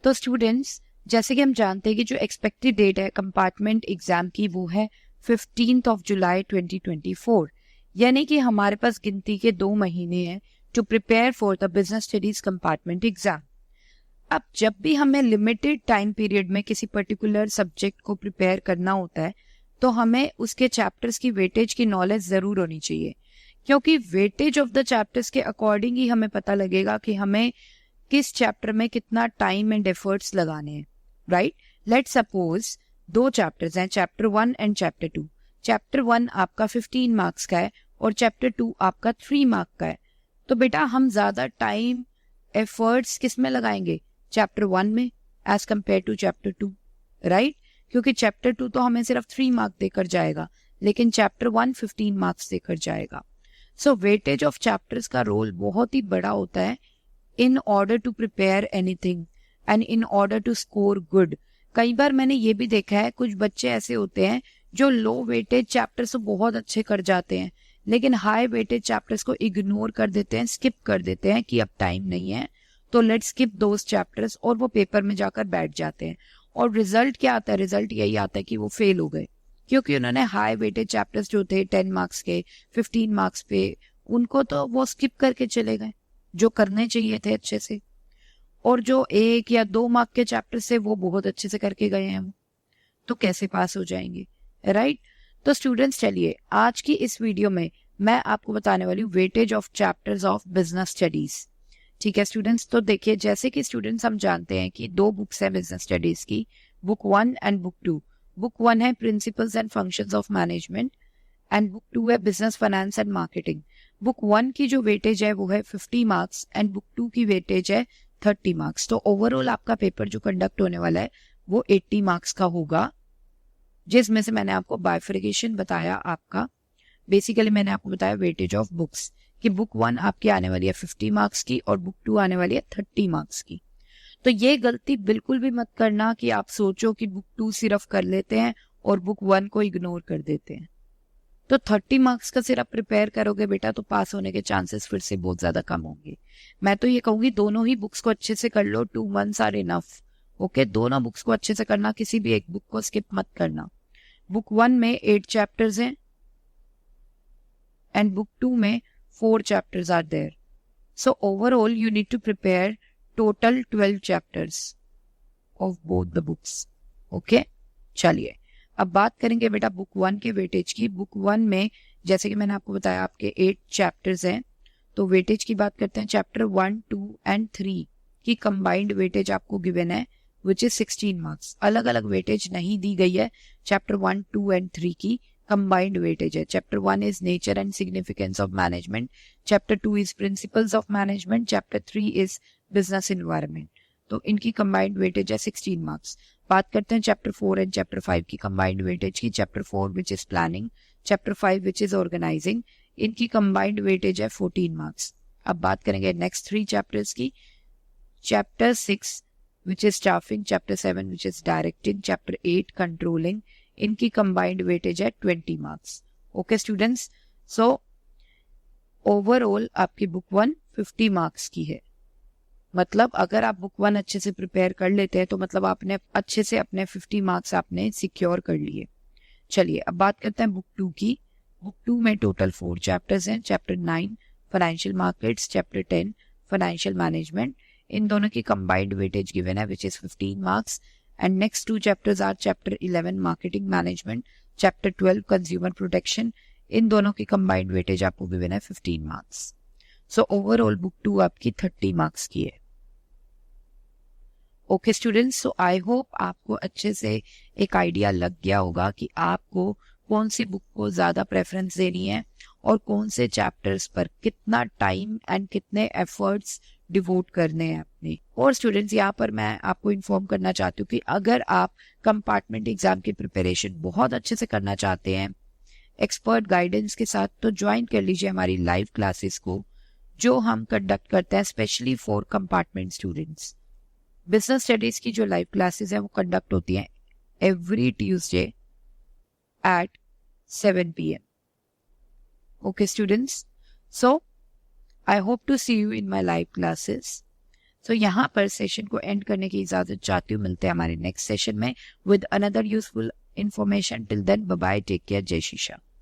तो स्टूडेंट्स, जैसे कि हम जानते हैं कि जो एक्सपेक्टेड डेट है कंपार्टमेंट एग्जाम की वो है 15 जुलाई 2024, यानी कि हमारे पास गिनती के 2 महीने हैं to prepare for the business studies compartment exam. अब जब भी हमें लिमिटेड टाइम पीरियड में किसी पर्टिकुलर सब्जेक्ट को प्रिपेयर करना होता है तो हमें उसके चैप्टर्स की वेटेज की नॉलेज जरूर होनी चाहिए, क्योंकि वेटेज ऑफ द चैप्टर्स के अकॉर्डिंग ही हमें पता लगेगा कि हमें किस चैप्टर में कितना टाइम एंड एफर्ट्स लगाने हैं, राइट। लेट सपोज 2 चैप्टर्स हैं, चैप्टर 1 एंड चैप्टर 2। चैप्टर 1 आपका 15 मार्क्स का है और चैप्टर 2 आपका 3 मार्क का है। तो बेटा हम ज्यादा टाइम एफर्ट्स किस में लगाएंगे? चैप्टर 1 में as compare to chapter 2, right. क्योंकि चैप्टर 2 तो हमें सिर्फ 3 मार्क देकर जाएगा, लेकिन चैप्टर 1 15 मार्क्स देकर जाएगा। सो वेटेज ऑफ चैप्टर्स का रोल बहुत ही बड़ा होता है in order to prepare anything and in order to score good। कई बार मैंने ये भी देखा है कुछ बच्चे ऐसे होते हैं जो लो वेटेज चैप्टर्स को बहुत अच्छे कर जाते हैं, लेकिन हाई वेटेज चैप्टर्स को इग्नोर कर देते हैं, स्किप कर देते हैं कि अब टाइम नहीं है तो लेट्स स्किप दोस चैप्टर्स, और वो पेपर में जाकर बैठ जाते हैं। और रिजल्ट क्या आता है? रिजल्ट यही आता है कि वो फेल हो गए, क्योंकि उन्होंने हाई वेटेज चैप्टर्स जो थे 10 मार्क्स के 15 मार्क्स पे, उनको तो वो स्किप करके चले गए जो करने चाहिए थे अच्छे से, और जो 1 या 2 मार्क के चैप्टर से वो बहुत अच्छे से करके गए हैं, तो कैसे पास हो जाएंगे, राइट। तो स्टूडेंट्स चलिए आज की इस वीडियो में मैं आपको बताने वाली हूँ weightage of chapters of business studies. ठीक है स्टूडेंट्स, तो देखिए जैसे कि स्टूडेंट्स हम जानते हैं कि 2 बुक्स हैं बिजनेस स्टडीज की, बुक 1 एंड बुक 2। बुक 1 है principles and functions of management and book 2 है business finance and marketing. Book 1 की जो वेटेज है वो है 50 मार्क्स एंड बुक 2 की वेटेज है 30 मार्क्स। तो ओवरऑल आपका पेपर जो कंडक्ट होने वाला है वो 80 मार्क्स का होगा, जिसमें से मैंने आपको बाइफरिकेशन बताया। आपका बेसिकली मैंने आपको बताया वेटेज ऑफ बुक्स कि बुक 1 आपकी आने वाली है 50 मार्क्स की और बुक 2 आने वाली है 30 मार्क्स की। तो ये गलती बिल्कुल भी मत करना कि आप सोचो कि बुक 2 सिर्फ कर लेते हैं और बुक 1 को इग्नोर कर देते हैं। तो 30 मार्क्स का सिर्फ प्रिपेयर करोगे बेटा तो पास होने के चांसेस फिर से बहुत ज्यादा कम होंगे। मैं तो ये कहूंगी दोनों ही बुक्स को अच्छे से कर लो, 2 मंथ्स आर इनफ। ओके, दोनों बुक्स को अच्छे से करना, किसी भी एक बुक को स्किप मत करना। बुक 1 में 8 चैप्टर्स हैं एंड बुक 2 में 4 chapters are there. So overall you need to prepare total 12 chapters of both the books. Okay, चलिए अब बात करेंगे बेटा बुक 1 के वेटेज की। बुक 1 में जैसे कि मैंने आपको बताया आपके 8 चैप्टर्स हैं, तो वेटेज की बात करते हैं। चैप्टर 1, 2 एंड 3 की कंबाइंड वेटेज आपको गिवन है विच इज 16 मार्क्स। अलग अलग वेटेज नहीं दी गई है, चैप्टर 1, 2 एंड 3 की कंबाइंड वेटेज है। Chapter 1 is nature and significance of management, chapter 2 is principles of management, chapter 3 is business environment. तो इनकी कंबाइंड वेटेज है 16 मार्क्स। बात करते हैं चैप्टर 4 एंड चैप्टर 5 की कंबाइंड वेटेज की। Chapter 4 which is planning, chapter 5 which is organising, इनकी combined weightage है 14 मार्क्स। अब बात करेंगे नेक्स्ट 3 चैप्टर्स की। Chapter 6 which is staffing, chapter 7 which is directing, chapter 8 controlling, इनकी कंबाइंड वेटेज है 20 marks. Okay students, so overall आपकी बुक 1 50 मार्क्स की है। मतलब अगर आप बुक 1 अच्छे से प्रिपेयर कर लेते हैं तो मतलब आपने अच्छे से अपने 50 मार्क्स आपने सिक्योर कर लिए। चलिए अब बात करते हैं बुक 2 की। बुक 2 में टोटल 4 चैप्टर्स हैं। Chapter 9 financial markets, chapter 10 financial management, इन दोनों की कंबाइंड वेटेज गिवन है which is 15 marks. And next 2 chapters are chapter 11 marketing management, chapter 12 consumer protection, इन दोनों की कंबाइंड वेटेज आपको गिवन है 15 मार्क्स। सो ओवरऑल बुक 2 आपकी 30 मार्क्स की है। Okay students, so I hope आपको अच्छे से एक आइडिया लग गया होगा कि आपको कौन सी बुक को ज्यादा प्रेफरेंस देनी है और कौन से चैप्टर्स पर कितना टाइम एंड कितने एफर्ट्स डिवोट करने हैं अपने। और स्टूडेंट्स यहाँ पर मैं आपको इन्फॉर्म करना चाहती हूँ कि अगर आप कंपार्टमेंट एग्जाम की प्रिपरेशन बहुत अच्छे से करना चाहते हैं एक्सपर्ट गाइडेंस के साथ, तो ज्वाइन कर लीजिए हमारी लाइव क्लासेस को जो हम कंडक्ट करते हैं specially for compartment students. Business studies की जो लाइव क्लासेस हैं वो कंडक्ट होती हैं every Tuesday at 7 PM। Okay students, so I hope to see you in my live classes. So यहाँ पर सेशन को एंड करने की इजाजत चाहती हूँ। मिलते हैं हमारे नेक्स्ट सेशन में with another useful information. Till then, bye bye, take care, Jai Shisha.